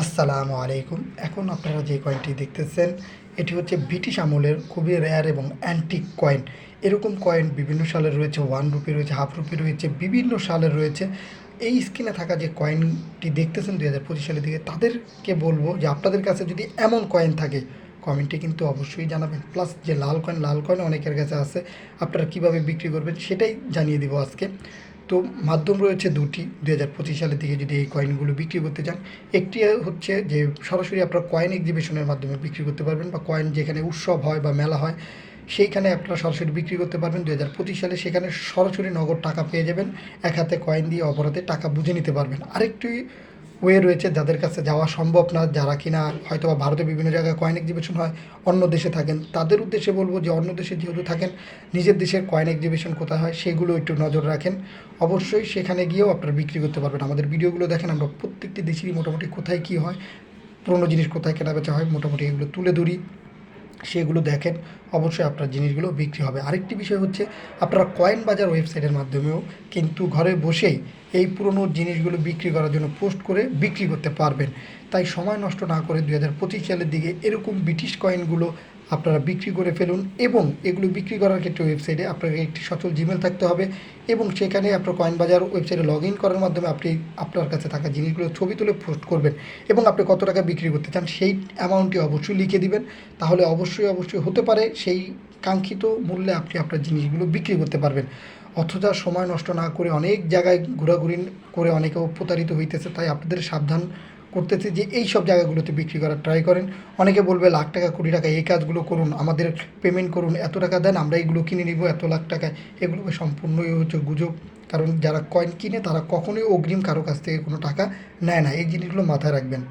আসসালামু আলাইকুম। এখন আপনারা যে কয়েনটি দেখতেছেন, এটি হচ্ছে ব্রিটিশ আমলের খুবই রেয়ার এবং অ্যান্টিক কয়েন। এরকম কয়েন বিভিন্ন সালের রয়েছে, 1 রুপি রয়েছে, হাফ রুপি রয়েছে, বিভিন্ন সালের রয়েছে। এই স্ক্রিনে থাকা যে কয়েনটি দেখতেছেন 2025 সালের দিকে, তাদেরকে বলবো যে আপনাদের কাছে যদি এমন কয়েন থাকে, কমেন্টে কিন্তু অবশ্যই জানাবেন। প্লাস যে লাল কয়েন অনেকের কাছে আছে, আপনারা কীভাবে বিক্রি করবেন সেটাই জানিয়ে দিব আজকে। তো মাধ্যম রয়েছে দুটি 2025 সালের দিকে যদি এই কয়েনগুলো বিক্রি করতে চান। একটি হচ্ছে যে সরাসরি আপনারা কয়েন এক্সিবিশনের মাধ্যমে বিক্রি করতে পারবেন, বা কয়েন যেখানে উৎসব হয় বা মেলা হয় সেইখানে আপনারা সরাসরি বিক্রি করতে পারবেন 2025 সালে। সেখানে সরাসরি নগদ টাকা পেয়ে যাবেন, এক হাতে কয়েন দিয়ে অপর হাতে টাকা বুঝে নিতে পারবেন। আরেকটি ওয়ে রয়েছে যাদের কাছে যাওয়া সম্ভব না, যারা কিনা হয়তো বা ভারতের বিভিন্ন জায়গায় কয়েন এক্সিবিশন হয়, অন্য দেশে থাকেন, তাদের উদ্দেশ্যে বলবো যে অন্য দেশে যেহেতু থাকেন, নিজের দেশের কয়েন এক্সিবিশন কোথায় হয় সেগুলো একটু নজর রাখেন। অবশ্যই সেখানে গিয়েও আপনারা বিক্রি করতে পারবেন। আমাদের ভিডিওগুলো দেখেন, আমরা প্রত্যেকটি দেশেরই মোটামুটি কোথায় কী হয়, পুরোনো জিনিস কোথায় কেনাবেচা হয়, মোটামুটি এগুলো তুলে ধরি, সেগুলো দেখেন। অবশ্যই আপনার জিনিসগুলো বিক্রি হবে। আরেকটি বিষয় হচ্ছে, আপনারা কয়েন বাজার ওয়েবসাইটের মাধ্যমেও কিন্তু ঘরে বসেই এই পুরনো জিনিসগুলো বিক্রি করার জন্য পোস্ট করে বিক্রি করতে পারবেন। তাই সময় নষ্ট না করে 2025 সালের দিকে এরকম ব্রিটিশ কয়েনগুলো আপনারা বিক্রি করে ফেলুন। এবং এগুলো বিক্রি করার ক্ষেত্রে ওয়েবসাইটে আপনাকে একটি সচল জিমেল থাকতে হবে, এবং সেখানে আপনার কয়েন বাজার ওয়েবসাইটে লগ ইন করার মাধ্যমে আপনি আপনার কাছে থাকা জিনিসগুলো ছবি তুলে পোস্ট করবেন, এবং আপনি কত টাকা বিক্রি করতে চান সেই অ্যামাউন্টটি অবশ্যই লিখে দিবেন। তাহলে অবশ্যই হতে পারে সেই কাঙ্ক্ষিত মূল্যে আপনি আপনার জিনিসগুলো বিক্রি করতে পারবেন। অযথা সময় নষ্ট না করে অনেক জায়গায় ঘোরাঘুরি করে অনেকেও প্রতারিত হইতেছে। তাই আপনাদের সাবধান করতেছি যে এই সব জায়গাগুলোতে বিক্রি করার ট্রাই করেন। অনেকে বলবে লাখ টাকা, কোটি টাকা, এই কাজগুলো করুন, আমাদের পেমেন্ট করুন, এত টাকা দেন, আমরা এইগুলো কিনে নিব এত লাখ টাকায়। এগুলো সম্পূর্ণই হচ্ছে গুজব। কারণ যারা কয়েন কিনে তারা কখনোই অগ্রিম কারো কাছ থেকে কোনো টাকা নেয় না। এই জিনিসগুলো মাথায় রাখবেন।